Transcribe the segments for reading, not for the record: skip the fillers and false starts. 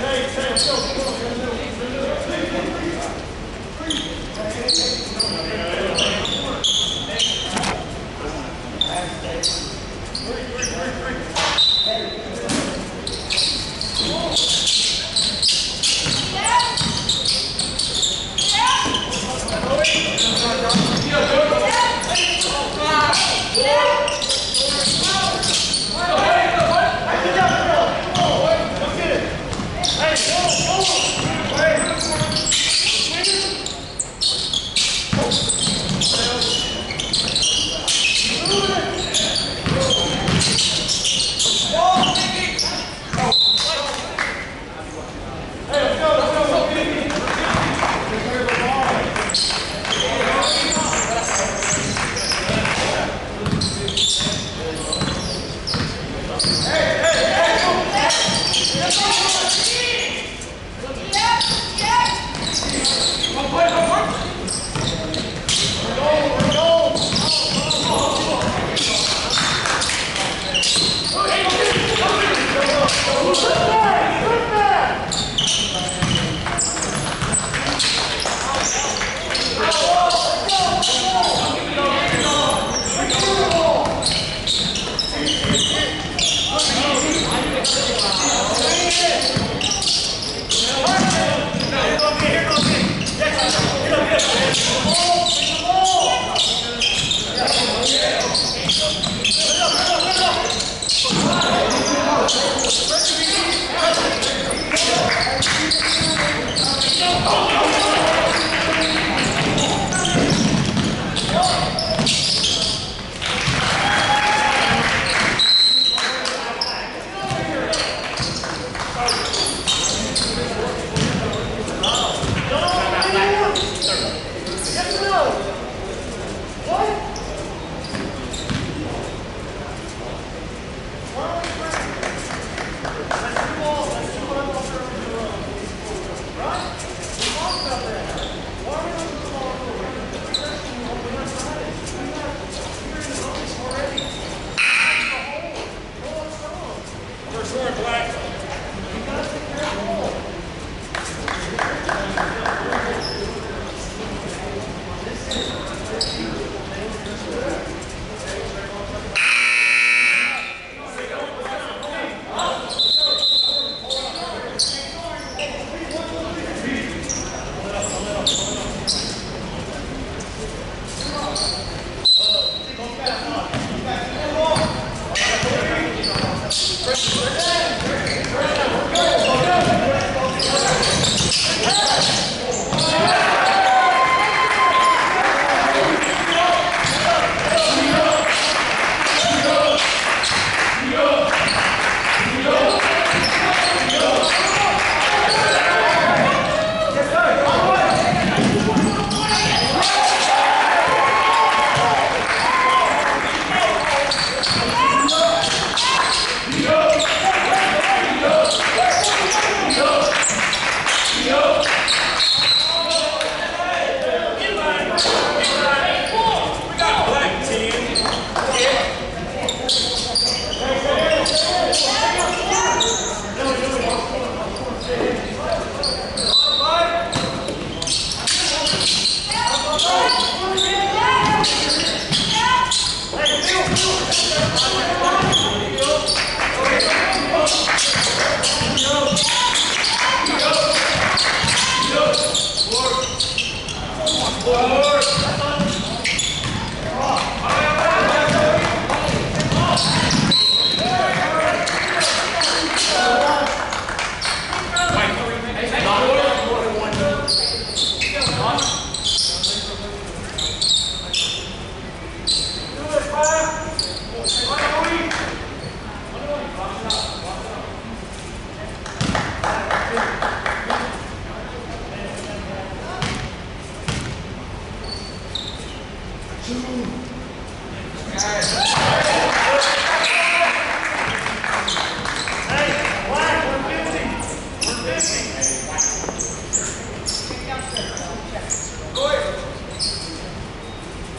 Hey, let's go.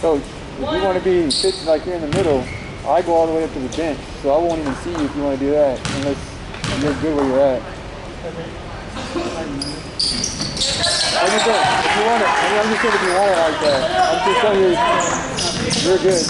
So if you want to be pitching like you're in the middle, I go all the way up to the bench, so I won't even see you if you want to do that, unless you're good where you're at. I'm just saying, if you want it, I'm just saying if you want it like that. I'm just telling you, you're good.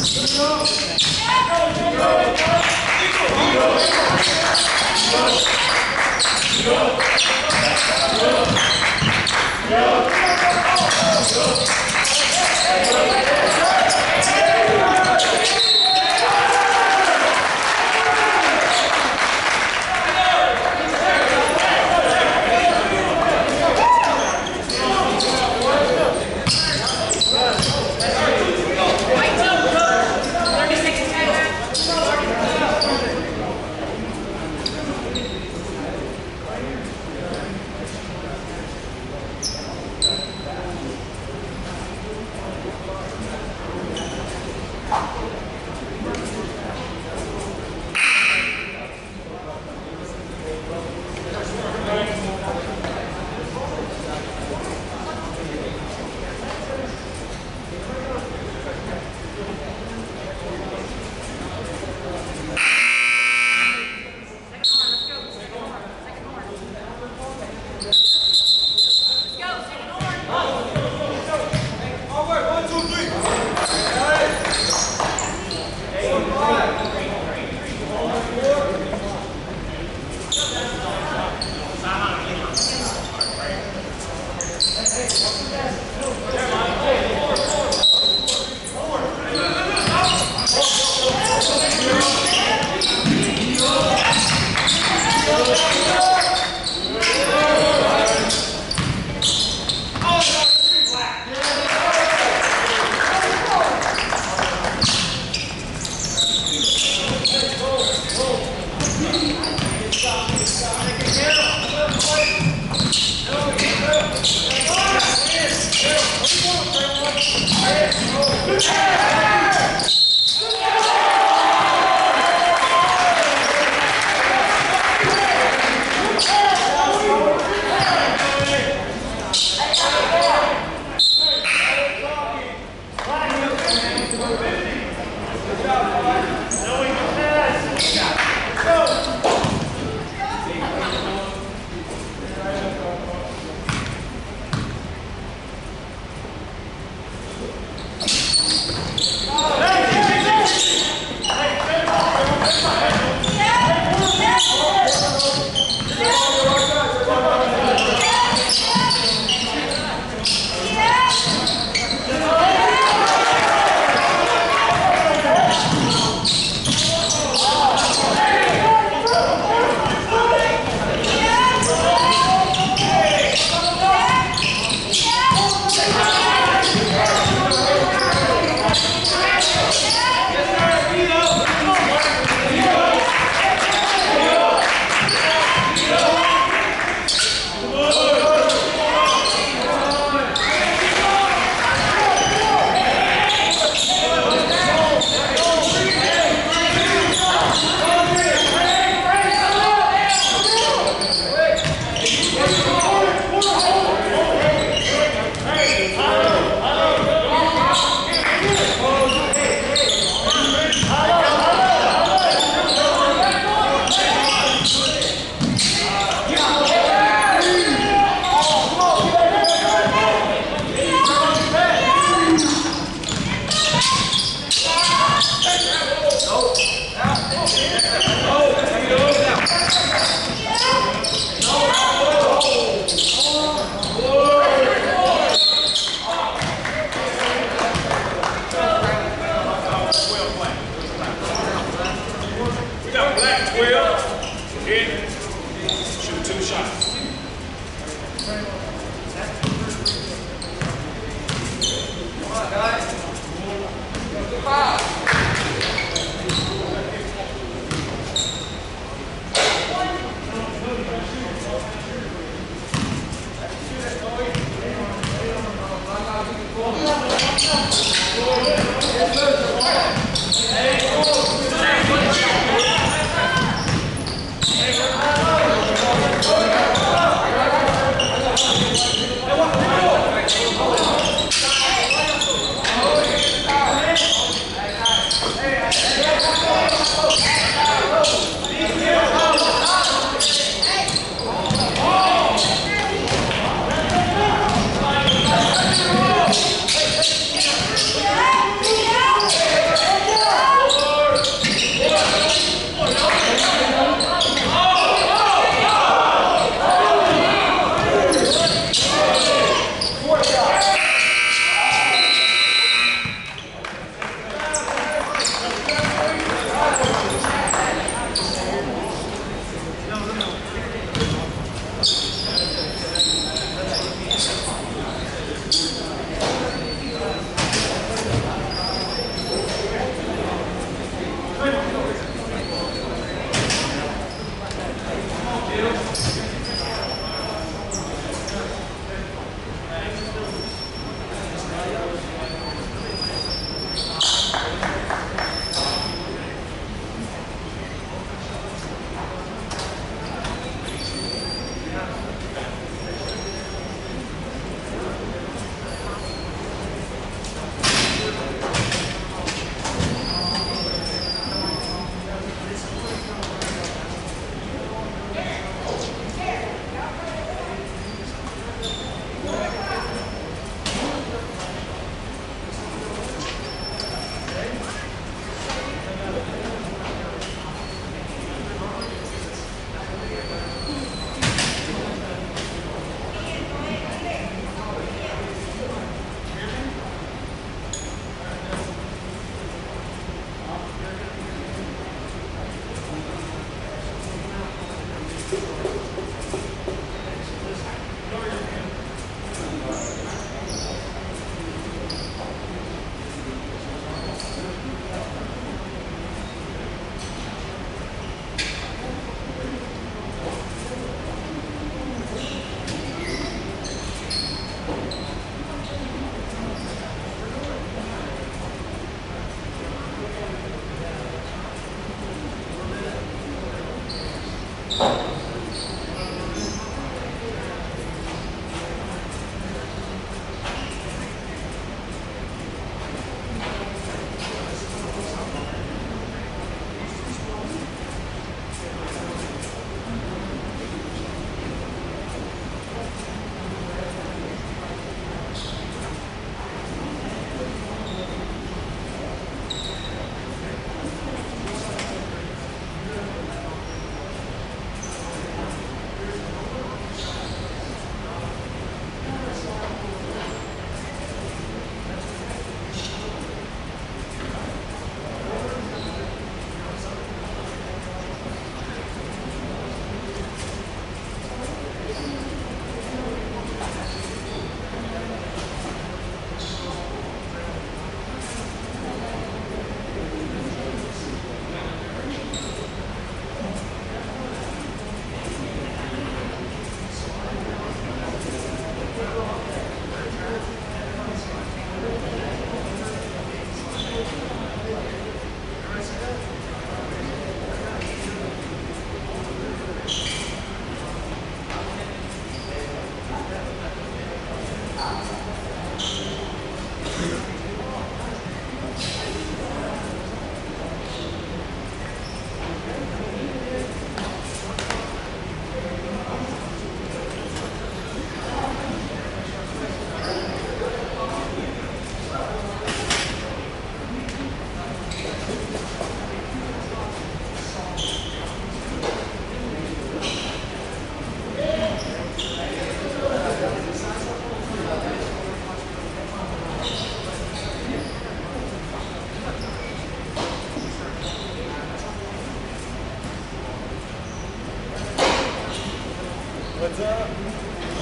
What's up?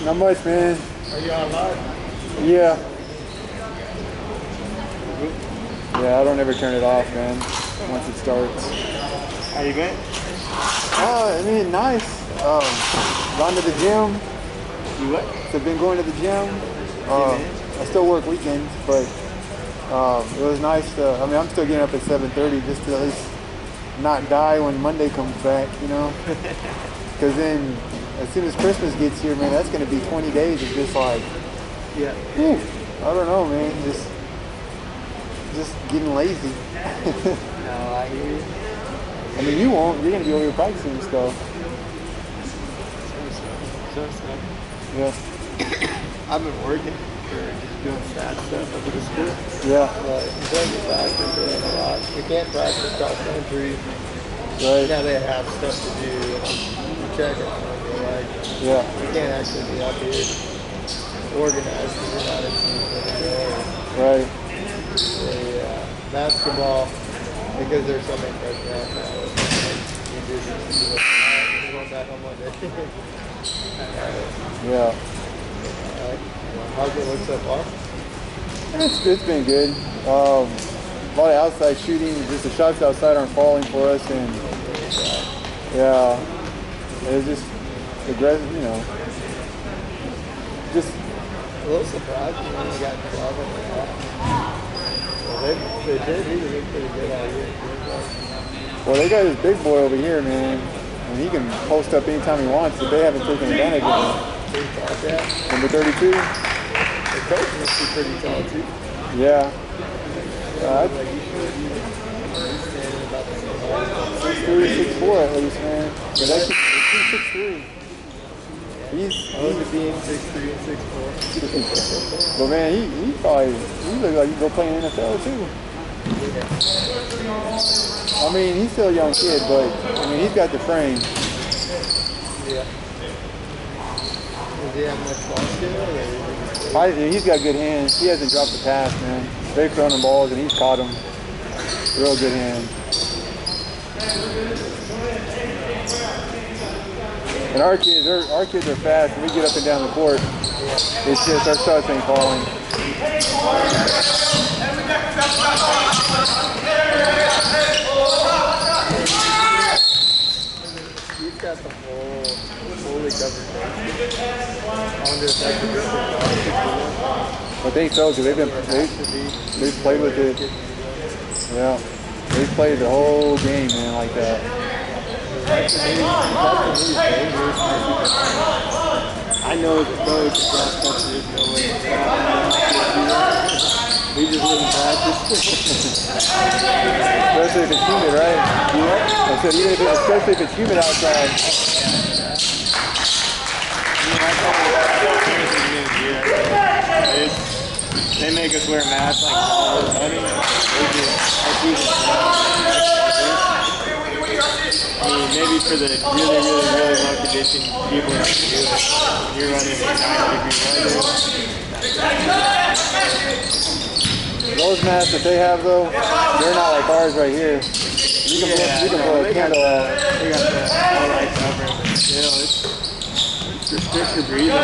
Not much, man. Are you on live? Yeah. Yeah, I don't ever turn it off, man, once it starts. How you been? I mean, nice. Gone to the gym. You what? So I've been going to the gym. I still work weekends, but It was nice to, I mean, I'm still getting up at 7:30 just to at least not die when Monday comes back, you know? Because then, as soon as Christmas gets here, man, that's going to be 20 days of just like, Yeah. whew, I don't know, man, just getting lazy. No, I hear you. I mean, you won't. You're going to be over here practicing and stuff. Yeah. I've been working or just doing stat stuff up at the school. Yeah. But until I get back, we're doing a lot. We can't practice cross country. Right. Now they have stuff to do. You check it. Like, Yeah. we can't actually be up here organized because we're not in teams anymore. Right. Basketball, because there's so many freshmen out now. You just you're going back on Monday. Yeah. How's it look so far? It's been good. A lot of outside shooting. Just the shots outside aren't falling for us, and yeah, it's just aggressive. You know, just A little surprised when we got 12 and that. Well, they did. He was pretty good all year. well, they got this big boy over here, man, and he can post up anytime he wants. But they haven't taken advantage of him. Number 32. The coach must be pretty tall too. Yeah. Like you should be standing about the same height. 6'3", 6'4" at least, man. But that's 6'3". He's being 6'3" and 6'4". but man, he looks like he go play in the NFL too. I mean, he's still a young kid, but I mean, he's got the frame. Yeah. Does he have much ball skill? He's got good hands. He hasn't dropped the pass, man. They've thrown him balls and he's caught them. Real good hands. And our kids are fast. When we get up and down the court, it's just our shots ain't falling. He's got the fully covered face. I wonder if that's a good thing. I think so, because they've played with it. Yeah, they've played the whole game, man, like that. I know the coach across country is no way. We just wouldn't practice. Especially if it's humid, right? Yeah. I said, especially if it's humid outside. They make us wear masks like all the time. I mean, maybe for the really low condition people have to do it. You're running in 90-degree weather. Those masks that they have though, they're not like ours right here. You can blow a candle out. They got the all light cover, but still, it's restricts your breathing.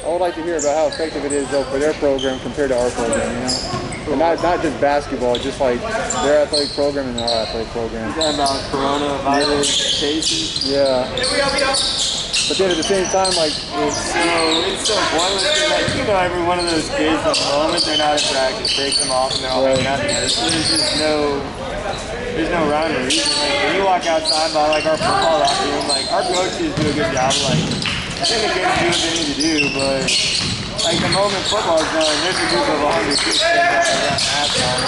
I would like to hear about how effective it is though for their program compared to our program, you know? And not just basketball, just like their athletic program and our athletic program. Is that about coronavirus cases? Yeah. But then at the same time, like, it's so pointless because, like, you know, every one of those kids, the moment they're not in practice, takes them off and they're all hanging out together. So there's no rhyme or reason. Like, when you walk outside by, like, our football locker room, like, our coaches do a good job of, like, I think the kids do what they need to do, but, like the moment football's done, there's a group of 100 kids sitting there around halftime.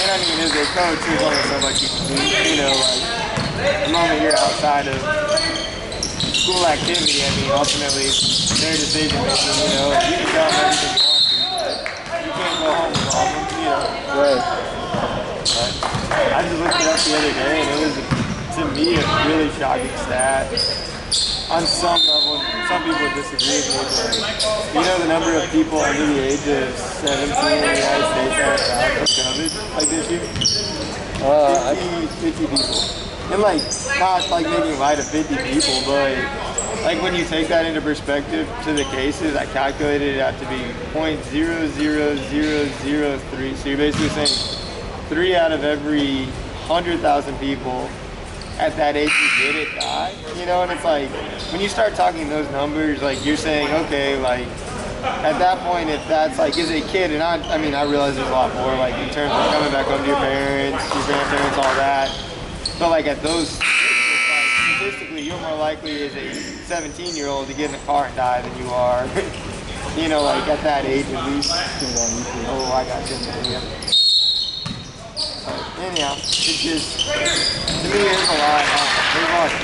And I mean, as a coach, there's only so much you can do. You know, like the moment you're outside of school activity, I mean, ultimately it's their decision making. You know, you can tell them everything you want to, but you can't go home with all of them. You know. Right. But I just looked it up the other day, and it was, to me, a really shocking stat. On some level, some people disagree with me, but you know the number of people under the age of 17 in the United States that have died from COVID, like this year? 50 people. And like, not like making light of 50 people, but like when you take that into perspective to the cases, I calculated it out to be 0.00003. So you're basically saying 3 out of every 100,000 people at that age who did it die, you know. And it's like when you start talking those numbers, like you're saying, okay, like at that point, if that's like as a kid, and I mean I realize there's a lot more, like in terms of coming back home to your parents, your grandparents, all that, but like at those like, statistically you're more likely as a 17-year-old to get in a car and die than you are you know, like at that age at least. Oh, I got you. Yeah. Anyhow, it's just, to me, there's a lot. There's a lot to do.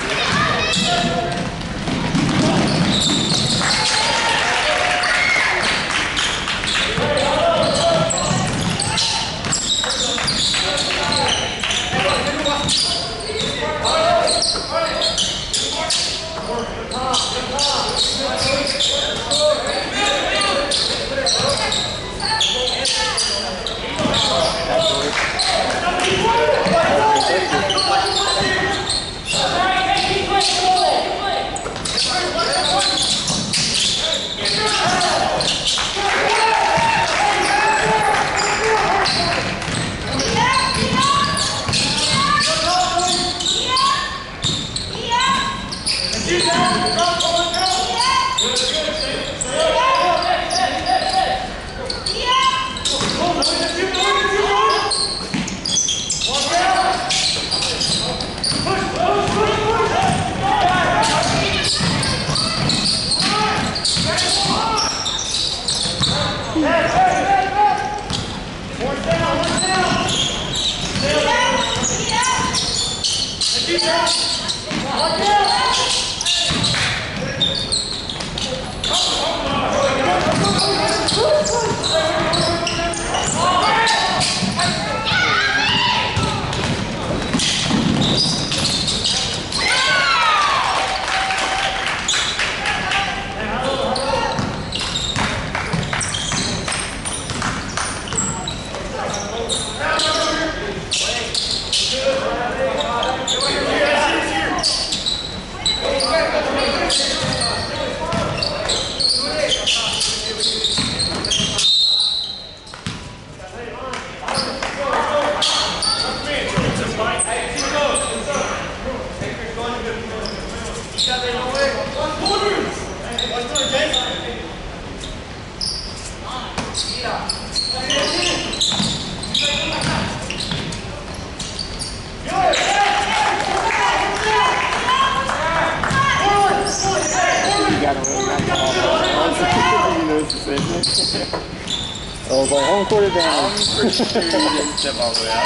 I was like, home court advantage. I'm pretty sure you didn't step all the way out.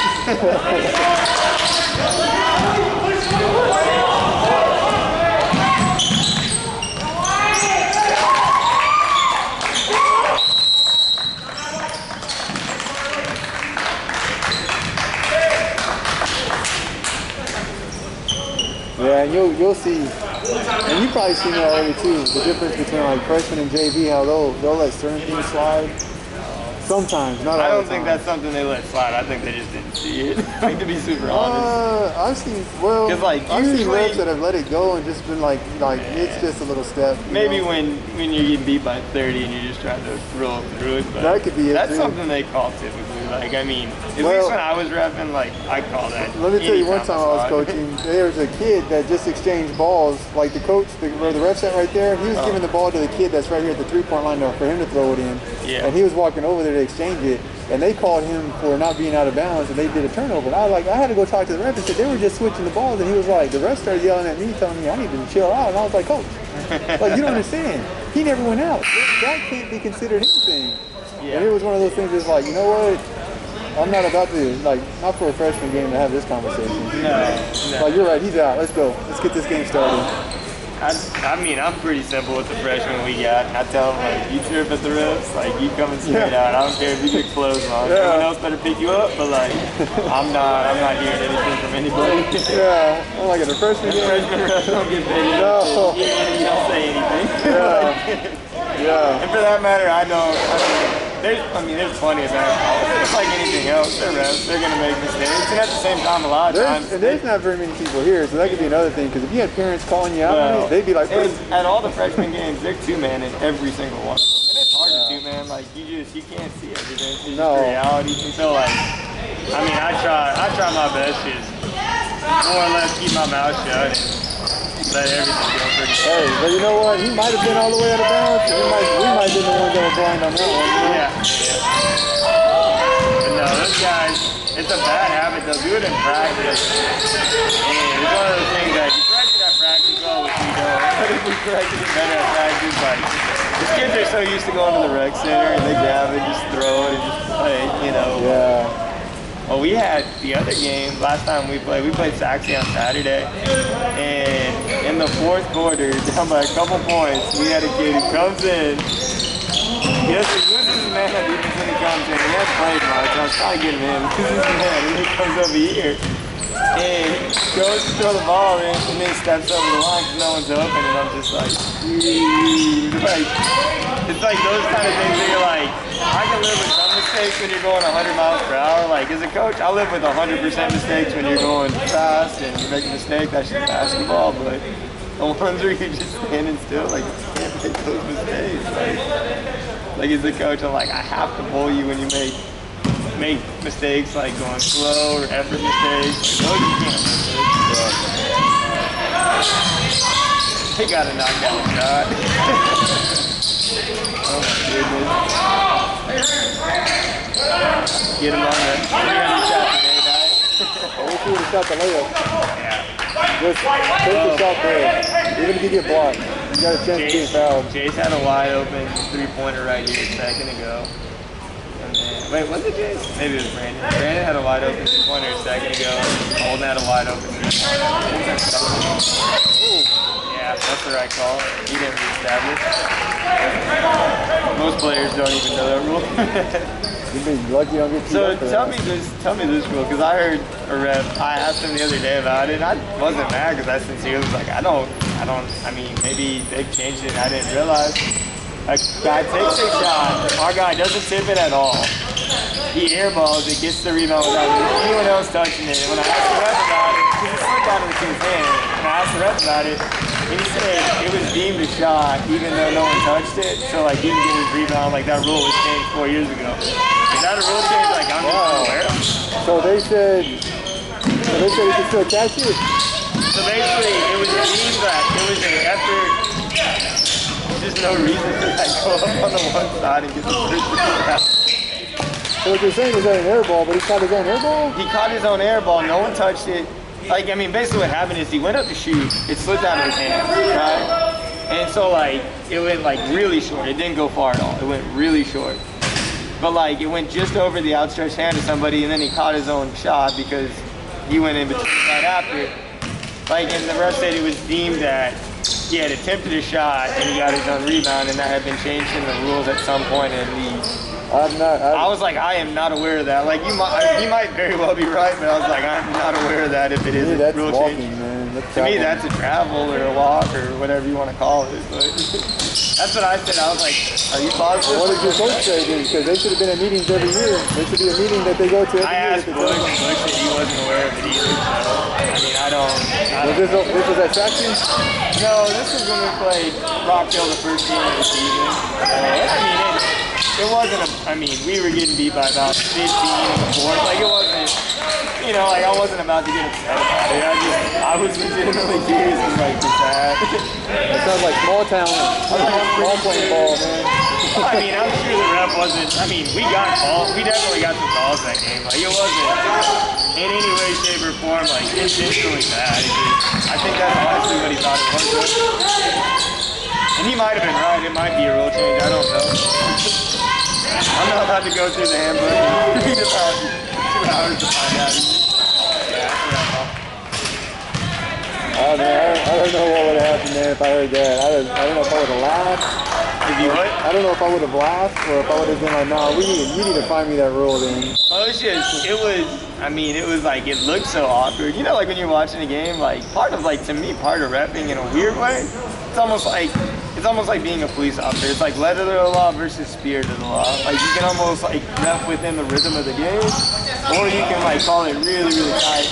Yeah, and you'll see, and you probably seen that already too. The difference between like freshman and JV, how they'll let certain things slide. Sometimes, not all the time. I don't think that's something they let slide. I think they just didn't see it. Like, to be super honest. I've seen, well, like, I've seen refs that have let it go and just been like it's just a little step. Maybe when you're getting beat by 30 and you're just trying to roll through it. But that could be it. That's too. Something they call typically. Like, I mean, at least when I was repping, like, I call that. Let me tell you, one time I was coaching, there was a kid that just exchanged balls. Like the coach, where the ref's at right there, he was giving the ball to the kid that's right here at the three-point line for him to throw it in. Yeah. And he was walking over there to exchange it. And they called him for not being out of bounds, and they did a turnover. And I had to go talk to the ref and said they were just switching the balls, and he was like, the ref started yelling at me, telling me I need to chill out, and I was like, coach, like you don't understand. he never went out. That can't be considered anything. Yeah. And it was one of those things that's like, you know what? I'm not about to, like, not for a freshman game to have this conversation. No. Like, you're right, he's out. Let's go. Let's get this game started. I mean, I'm pretty simple with the freshmen we got. I tell them, like, you trip at the refs, like, you coming straight out. I don't care if you get clothes on. Someone else better pick you up, but, like, I'm not hearing anything from anybody. Yeah, I'm like, at a freshman game. Freshman refs don't get paid. No. You don't say anything. Yeah. And for that matter, there's plenty of that. It's like anything else. They're refs. They're going to make mistakes. And at the same time, a lot of times. And there's not very many people here, so that could be another thing. Because if you had parents calling you out on it, they'd be like, at all the freshman games, they're two-man in every single one of them. And it's hard to two-man. Like, you can't see everything. It's just the reality. And so, like, I mean, I try my best to more or less keep my mouth shut and let everything go pretty good. Hey, but you know what? He might have been all the way out of bounds. We might be the ones that were blind on that one. You know? Yeah. But no, those guys, it's a bad habit. They'll do it in practice. And it's one of those things that you correct it at practice, well, which we don't. But if we corrected it better at practice, like, these kids are so used to going to the rec center and they grab it, just throw it, and just play, you know. Yeah. Well, we had the other game last time we played Saxy on Saturday, and in the fourth quarter, down by a couple points, we had a kid who comes in. He loses his man on defense when he comes in. He hasn't played much. I was trying to get him in. Loses his man, and he comes over here and goes to throw the ball in, and then steps over the line because no one's open, and I'm just like, it's like those kind of things that you're like, I can live with some mistakes when you're going 100 miles per hour. Like, as a coach, I live with 100% mistakes when you're going fast and you make a mistake. That's just basketball. But the ones where you're just standing still, like, you can't make those mistakes. Like as a coach, I'm like, I have to pull you when you make mistakes, like going slow or effort mistakes. Like, those you can't make. They got a knockout shot. Oh my goodness. Get him on the 300 shot today, guys. I wish you would have shot the layup. Yeah. Just take the shot there. Even if you get blocked, you got a chance of getting fouled. Chase had a wide open three-pointer right here a second ago. And then, wait, was it Chase? Maybe it was Brandon. Brandon had a wide open three-pointer a second ago. Holden had a wide open three-pointer. Yeah, that's the right call. He didn't reestablish. Most players don't even know that rule. You've been lucky on get So tell me this rule, because I heard a ref. I asked him the other day about it, and I wasn't mad because I sincerely was like, I mean, maybe they've changed it and I didn't realize. A guy takes a shot, our guy doesn't tip it at all. He airballs it, gets the rebound without anyone else touching it. And when I asked the ref about it, because it slipped out of the kid's hand, and I asked the ref about it, and he said it was deemed a shot even though no one touched it. So like he didn't get his rebound, like that rule was changed 4 years ago. Is that a rule change? Like I'm just unaware of. So they said you can still catch it? So basically it was deemed that it was an effort. There's no reason to like go up on the one side and get the first rebound. So what you're saying is that an air ball, but he caught his own air ball? He caught his own air ball, no one touched it. Like, I mean, basically what happened is he went up to shoot, it slipped out of his hand, right? And so, like, it went, like, really short. It didn't go far at all. It went really short. But, like, it went just over the outstretched hand of somebody, and then he caught his own shot because he went in between right after. Like, and the ref said it was deemed that he had attempted a shot and he got his own rebound, and that had been changed in the rules at some point in the... I was like, I am not aware of that. Like, he might very well be right, but I was like, I'm not aware of that if it is a rule change. To me, that's a travel or a walk or whatever you want to call it. But that's what I said. I was like, are you positive? What did your coach say then? Because they should have been at meetings every year. There should be a meeting that they go to every year. I asked Bush, and Bush said he wasn't aware of it either. So, I mean, I don't this was at Saxon? No, this was when we played Rock Hill the first game of the season. It wasn't we were getting beat by about 15 in the fourth. Like, it wasn't, like I wasn't about to get upset about it. I was legitimately curious and like, sad. It sounds like small town. Small playing ball, man. I'm sure the ref wasn't, we got calls. We definitely got some calls that game. Like, it wasn't in any way, shape, or form, like, intentionally bad. I think that's honestly what he thought it was. And And he might have been right. It might be a rule change. I don't know. I'm not about to go through the handbook and read about 2 hours to find out. Oh man, I don't know what would have happened, man, if I heard that. I don't know if I would have laughed. If you what? I don't know if I would have laughed or if I would have been like, no, you need to find me that rule then. Well, I mean, it was like, it looked so awkward. You know, like when you're watching a game, like to me, part of repping in a weird way, it's almost like being a police officer. It's like letter of the law versus spirit of the law. Like you can almost like rep within the rhythm of the game, or you can like call it really, really tight.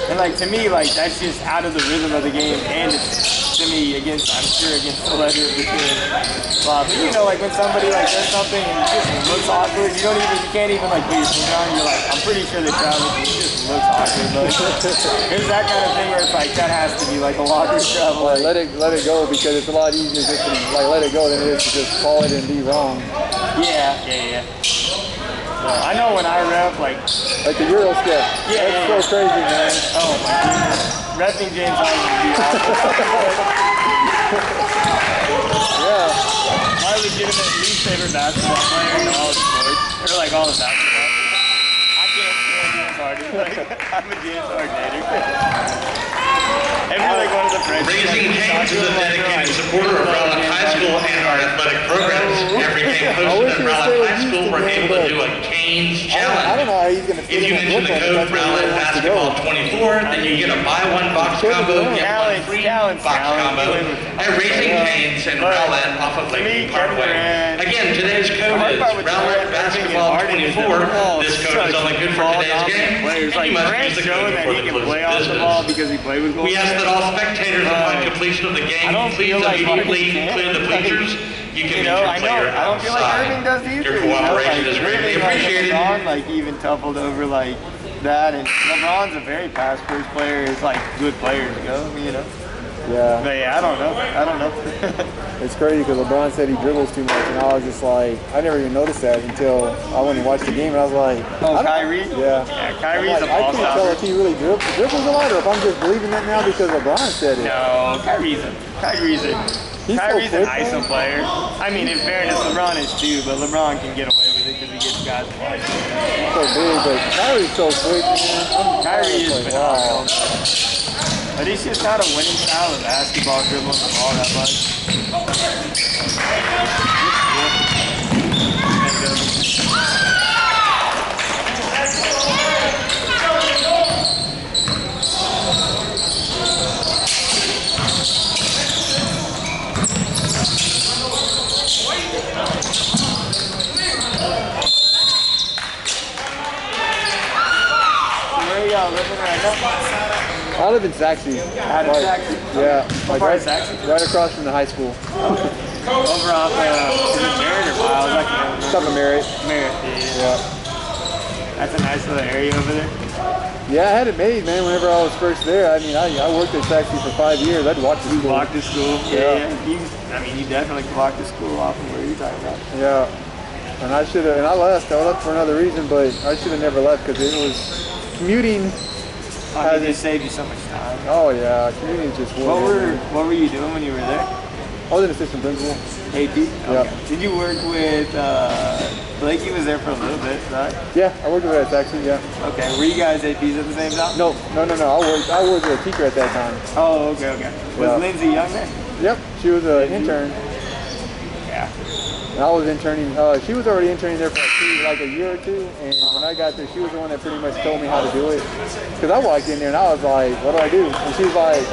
And like to me, like that's just out of the rhythm of the game, and it's to me I'm sure against the letter of the game. But you know, like when somebody like does something and it just looks awkward, you can't even like put your finger on. You're like, I'm pretty sure they traveled. It just looks awkward. Like, there's that kind of thing where it's like that has to be like a locker travel. Like, let it go because it's a lot easier just to like let it go than it is to just call it and be wrong. Yeah. I know when I rep, like the Euro step. Yeah, that's so crazy, man. Oh my goodness. Repping James Harden would be awful. Yeah. My legitimate least favorite basketball player in all of sports, or like all of basketball. I can't stand James Harden. Like, I'm a James Hardenator. Like one of the friends. Raising Cane's is a dedicated supporter of Rowlett High School and our athletic programs. Every game hosted at Rowlett High School, we're able to do a Cane's challenge. I don't know how he's going to fit if you mention the code Rowlett Basketball 24, then you get a buy one box combo, get one free box combo at Raising Cane's and Rowlett off of Lakeview Parkway. Again, today's code is Rowlett Basketball 24. This code is only good for today's game. Like You must use the code before the close of business. Because he played with goals. We ask that all spectators upon completion of the game please immediately clear the bleachers. You can meet your player I don't feel like Irving does either. Your cooperation is greatly appreciated. LeBron, like even toppled over like that, and LeBron's a very pass-first player. It's like good players go, you know. Yeah. But yeah, I don't know. It's crazy because LeBron said he dribbles too much, and I was just like, I never even noticed that until I went and watched the game, and I was like, Kyrie? Yeah. Kyrie's a ball I can't tell if he really dribbles a lot, or if I'm just believing that now because LeBron said it. No, Kyrie's an ISO player. I mean, in fairness, LeBron is too, but LeBron can get away with it because he gets guys wide. He's so big, but Kyrie's so quick, man. Kyrie is phenomenal. But he's just not a winning style of basketball, dribbling the ball that much. Where are y'all living right now? I live in Saxe. Out of Saxe? Yeah. Like right across from the high school. Over off, is it Merritt or Miles? Something Merritt. Merritt, yeah. That's a nice little area over there. Yeah, I had it made, man, whenever I was first there. I mean, I worked at Saxe for 5 years. I'd walk to school. You walked to school? Yeah. You definitely could walk to school off of where you're talking about. Yeah. And I left. I left for another reason, but I should have never left because it was commuting. It saved you so much time. Oh yeah, commuting is just What were you doing when you were there? I was an assistant principal. AP? Okay. Yeah. Did you work with Blakey was there for a little bit, right? Yeah, I worked with her at Saxe, yeah. Okay. Were you guys APs at the same time? No. I worked with a teacher at that time. Oh, okay. Was Lindsay Young there? Yep, she was an intern. Yeah. And I was interning. She was already interning there for like a year or two, and when I got there, she was the one that pretty much told me how to do it. Because I walked in there and I was like, what do I do? And she's like,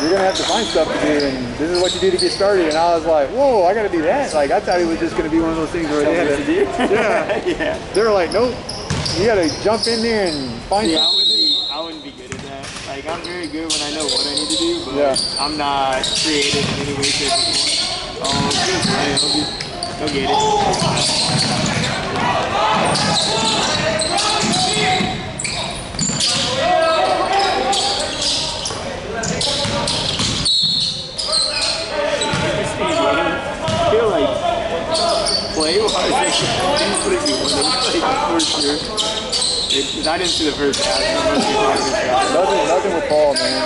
you're gonna have to find stuff to do, and this is what you do to get started. And I was like, whoa, I gotta do that. Like I thought it was just gonna be one of those things where they had to do. Yeah. They were like, nope, you gotta jump in there and find something. I wouldn't be good at that. Like I'm very good when I know what I need to do, but I'm not creative in any way, shape, or form. Oh, good play. Go get it. I feel like play-wise, they should easily win it, for sure. I didn't see the first half. Nothing with Paul, man.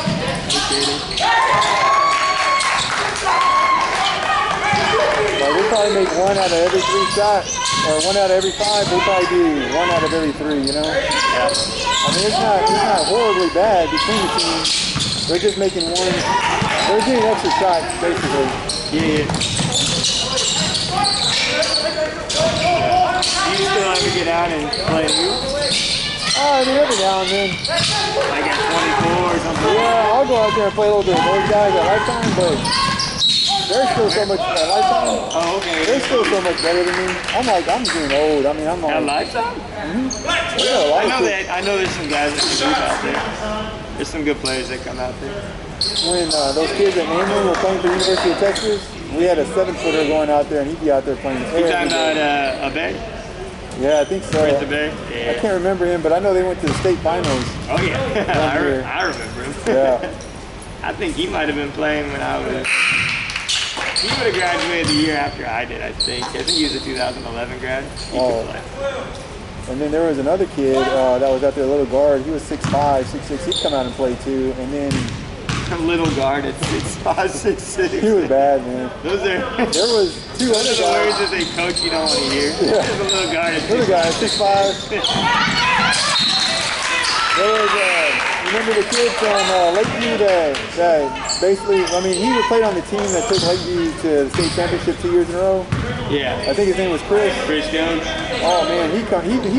Like they probably make 1 out of every 3 shots, or 1 out of every 5. They probably do 1 out of every 3. You know. Yeah. I mean, it's not horribly bad between the teams. They're just making 1. They're getting extra shots basically. Yeah. Do you still ever get out and play hoops? I mean, every now and then. Like at 24 or something? Yeah, I'll go out there and play a little bit with those guys at Lifetime, but they're still so much at Lifetime. Oh, okay. They're still so much better than me. I'm getting old. I mean, I'm At like. Lifetime? Yeah, I know there's some guys that can hoop out there. There's some good players that come out there. When those kids at Mainland were playing for the University of Texas, we had a 7-footer going out there, and he'd be out there playing. You talking about Abe? Yeah, I think so. Prince Abe? Yeah. I can't remember him, but I know they went to the state finals. Oh yeah, I remember him. Yeah. I think he might have been playing when I was. He would have graduated the year after I did. I think he was a 2011 grad. He could play. And then there was another kid that was out there, a little guard. He was 6'5", 6'6". He'd come out and play too. And then a little guard at 6'5", 6'6". He was bad, man. There was 2 other guys. Those are the words that they coach you don't want to hear. Yeah. There's a little guard at 6'5". Little guy, 6'5". There was, remember the kid from Lakeview that basically, I mean, he played on the team that took Lakeview to the state championship 2 years in a row. Yeah. I think his name was Chris. Chris Jones. Oh man, he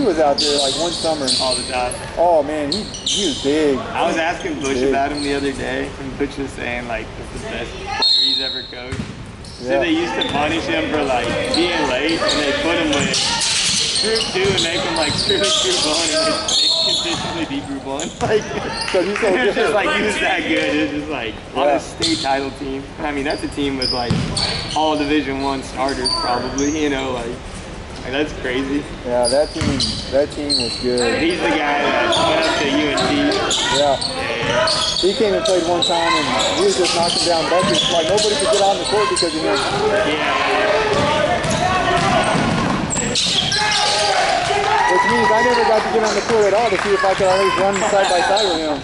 was out there like one summer. All the time. Oh man, he was big. I was asking Bush about him the other day, and Bush was saying like this is the best player he's ever coached. Yeah. So they used to punish him for like being late, and they put him with group 2 and make him like screw group 1, and they consistently beat group 1. Like, so he's so it's good. just like he was that good. It's just like on a state title team. I mean, that's a team with like all Division I starters probably. You know, like that's crazy. Yeah, that team was good. He's the guy that went up to UNT. Yeah. He came and played one time, and he was just knocking down buckets. Like nobody could get on the court because of him. Which means I never got to get on the court at all to see if I could always run side by side with him.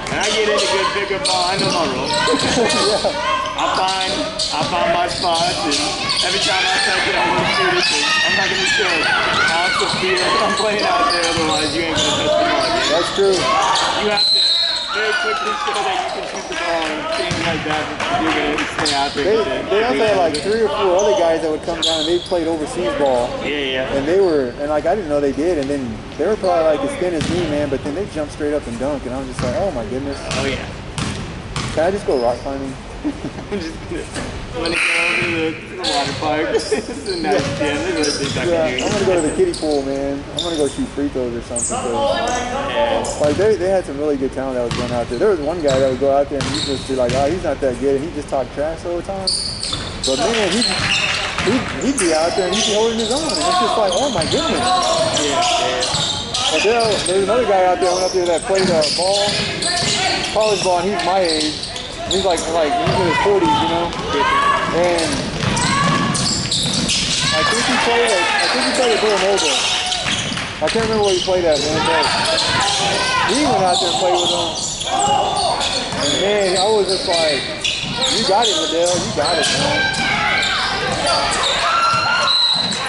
When I get into good pickup ball, I know my role. Yeah. I find my spots, and every time I touch it, I'm gonna shoot it. I'm not gonna show ounce of fear I'm playing out there, otherwise you ain't gonna touch the ball again. That's true. You have to very quickly show that you can shoot the ball and things like that. You're gonna stay out there. They also had like 3 or 4 other guys that would come down, and they played overseas ball. Yeah. And like I didn't know they did, and then they were probably like as thin as me, man. But then they jumped straight up and dunk, and I was just like, oh my goodness. Oh yeah. Can I just go rock climbing? I'm just gonna go over to the water park. It's a nice gym. There's other things I can do. I'm gonna go to the kiddie pool, man. I'm gonna go shoot free throws or something. Like they had some really good talent that was going out there. There was one guy that would go out there and he'd just be like, oh, he's not that good, and he just talked trash all the time. But man, he'd be out there and he'd be holding his own. And it's just like, oh my goodness. But there's another guy out there went up there that played ball, college ball, and he's my age. He's like he's in his 40s, you know. And I think he played at Villanova. I can't remember where he played at, man. But he went out there and played with him. And man, I was just like, you got it, Liddell. You got it, man.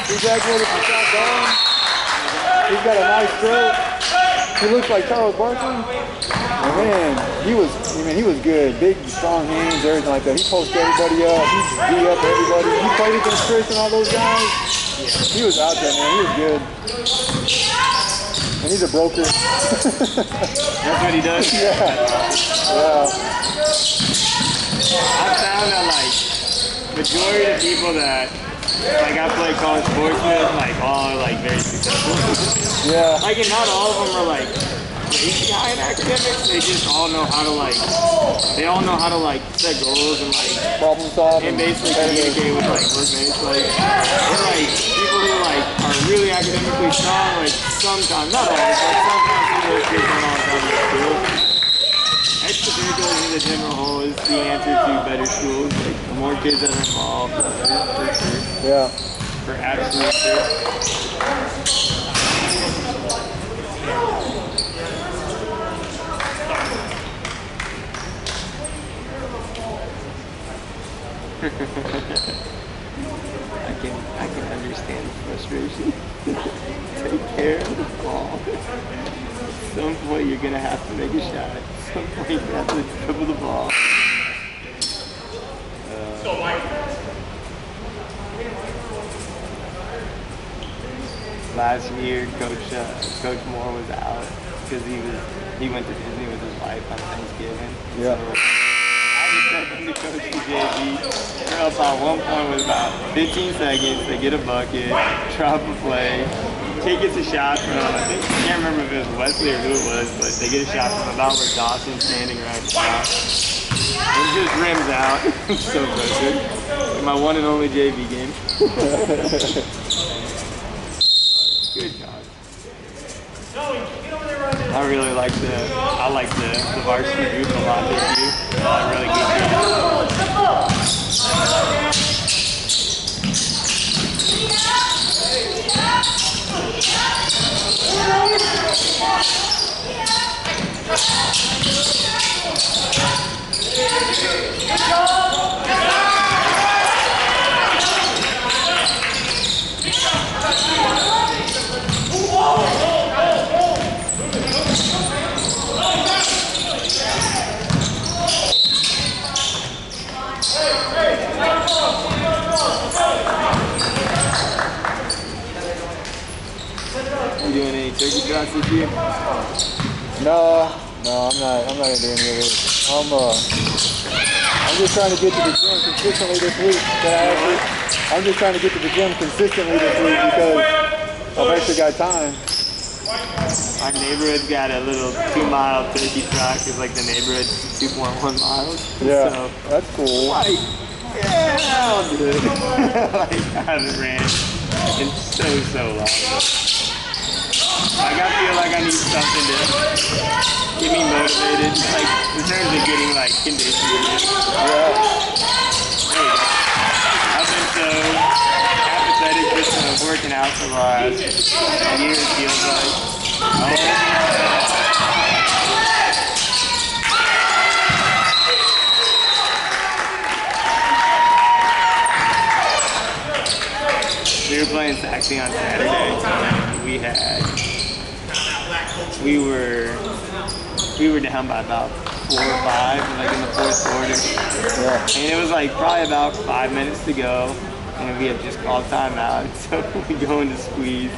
He graduated from South Garland. He's got a nice stroke. He looks like Charles Barkley. And man, he was good. Big, strong hands, everything like that. He posted everybody up. He beat up everybody. He played against Chris and all those guys. He was out there, man. He was good. And he's a broker. That's what he does? Yeah. I found that majority of people that I play college sports with, all are very successful. Yeah. And not all of them are crazy high in academics. They just all know how to set goals and problem solve and basically communicate with workmates. They're people who are really academically strong. Sometimes, not always, but sometimes some of those kids don't always have the skills. Extracurriculars in the general whole is the answer to better schools. The more kids that are involved, the better, for sure. Yeah. For absolute sure. I can understand the frustration. Take care of the ball. At some point you're gonna have to make a shot. At some point you have to dribble the ball. Last year, Coach Moore was out because he went to Disney with his wife on Thanksgiving. Yeah. So I was stepping to Coach JB. They're up on one point with about 15 seconds. They get a bucket, drop a play. Kid gets a shot from, I can't remember if it was Wesley or who it was, but they get a shot from about where Dawson's standing right now. It just rims out. So frustrating. My one and only JV game. Good job. I really like the varsity group a lot this year. Really good game. You doing any turkey shots this year? No, I'm not gonna do any of it. I'm just trying to get to the gym consistently this week. I'm just trying to get to the gym consistently this week because I've actually got time. Our neighborhood's got a little 2-mile turkey trot because like the neighborhood's 2.1 miles. Yeah, so, that's cool. Like, yeah, I'll do it. Like, I haven't ran in so long. Like, I feel like I need something to get me motivated, like, in terms of getting, like, conditioning. Yeah. There you go. I've been so apathetic just working out for the last year, it feels like. We were playing Saxony on Saturday. We were down by about 4 or 5, like in the fourth quarter. Yeah. And it was like probably about 5 minutes to go, and we had just called timeout. So we go into squeeze.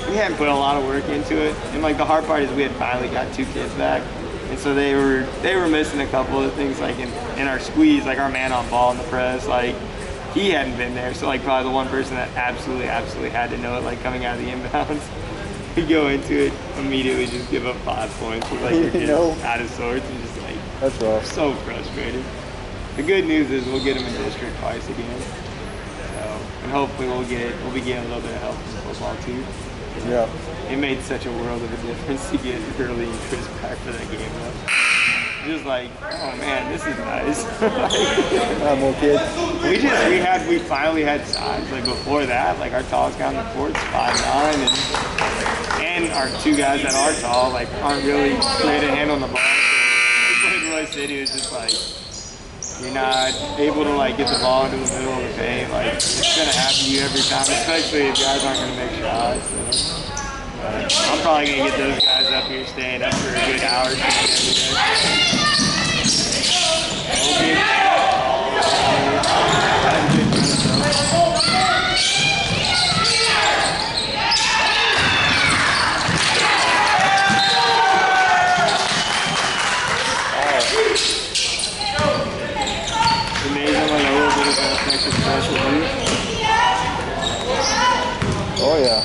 We hadn't put a lot of work into it, and like the hard part is we had finally got 2 kids back, and so they were missing a couple of things, like in our squeeze, like our man on ball in the press, like he hadn't been there. So like probably the one person that absolutely had to know it, like coming out of the inbounds. We go into it, immediately just give up 5 points. We're like, we're just out of sorts and just like, that's rough. So frustrated. The good news is we'll get them in district twice again. So, and hopefully we'll be getting a little bit of help from football too. Yeah. It made such a world of a difference to get Hurley and Chris back for that game though. Just like, oh man, this is nice. More kids. We finally had size. Like before that, like our tallest guy on the court's 5'9", and our 2 guys that are tall, like aren't really great at handling the ball. So we played Roy City, it was just like, you're not able to like get the ball into the middle of the paint. Like it's gonna happen to you every time, especially if guys aren't gonna make shots. So. I'm probably going to get those guys up here staying up for a good hour every day. Amazing, like a little bit of an effective special move. Oh yeah.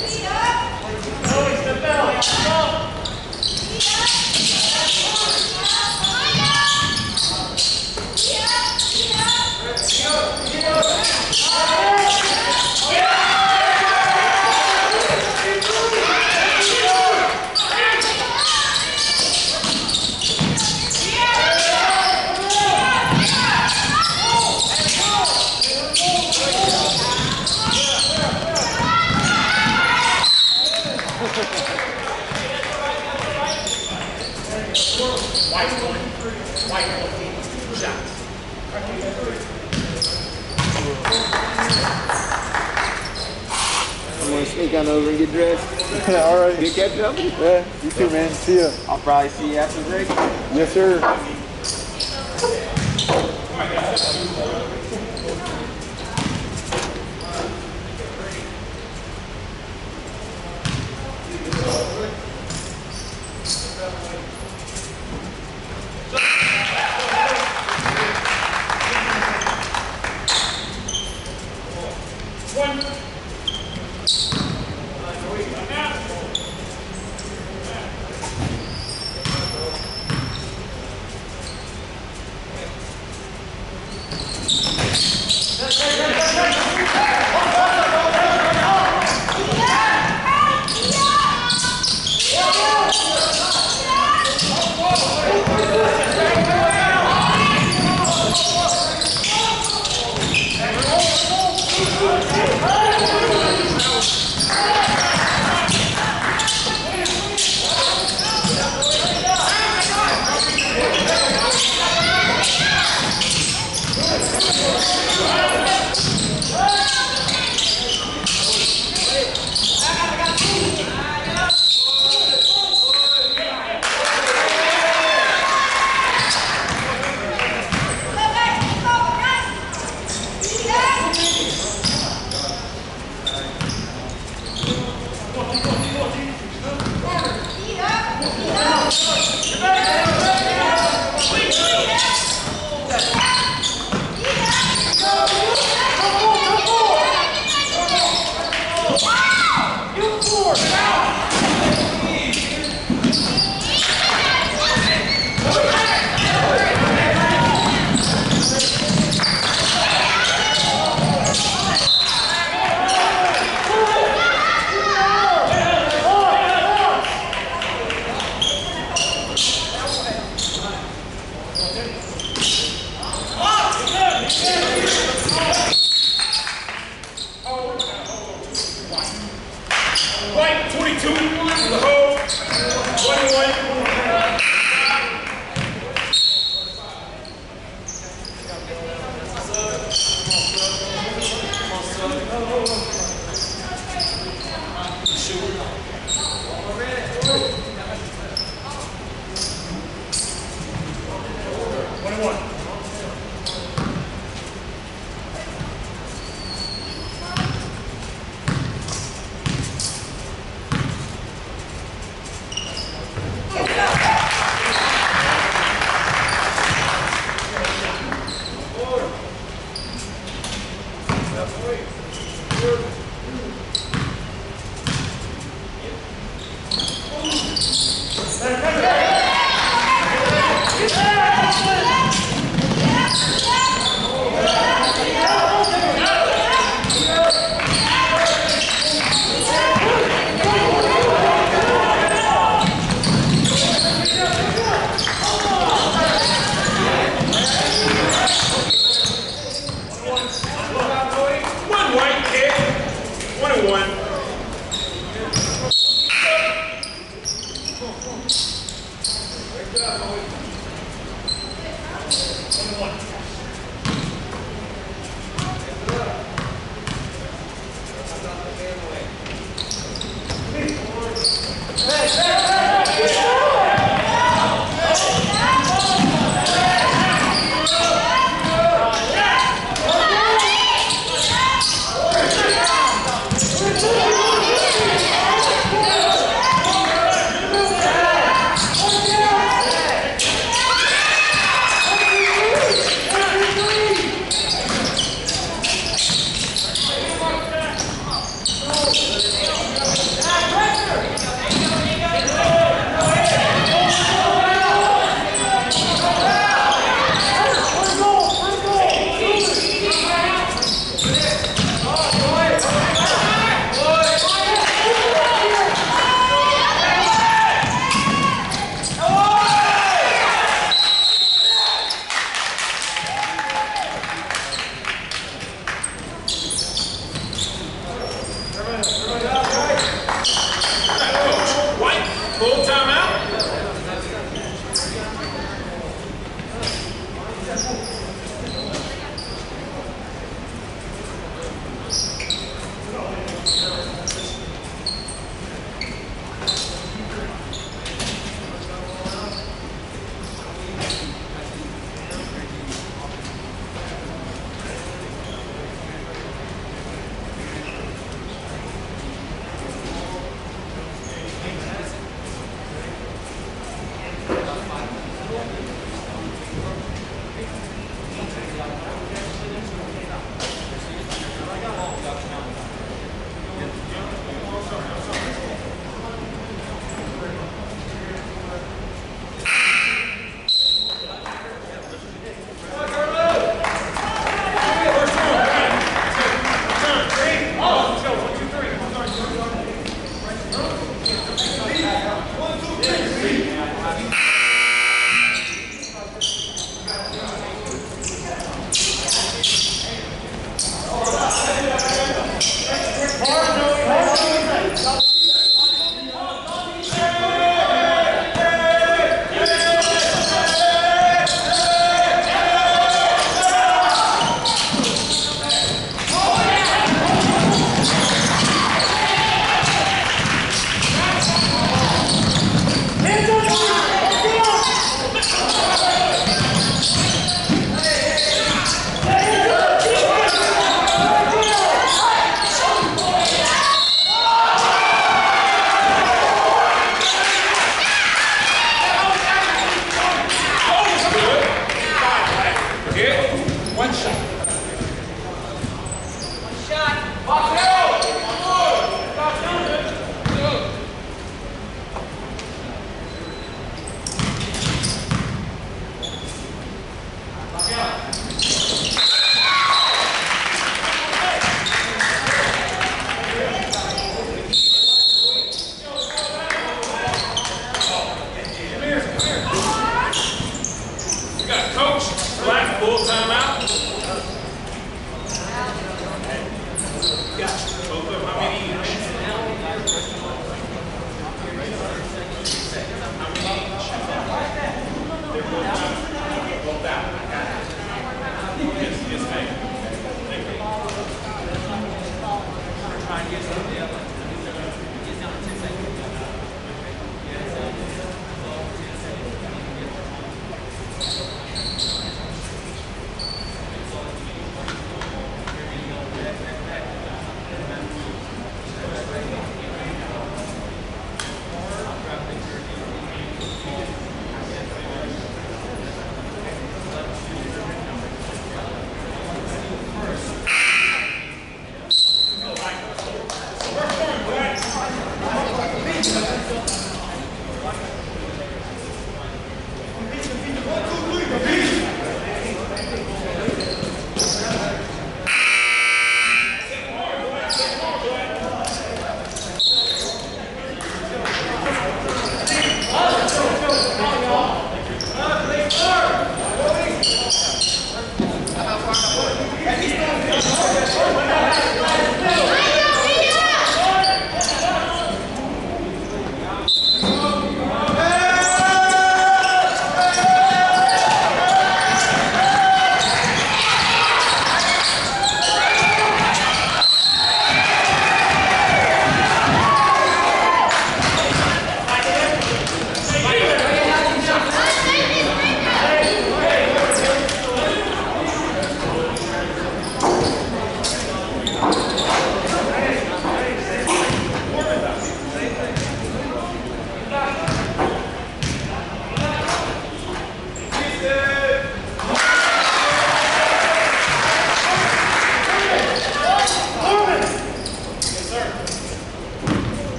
Take on over and get dressed. All right. Good catching up with you. Yeah, you too, man. See ya. I'll probably see you after the break. Yes, sir.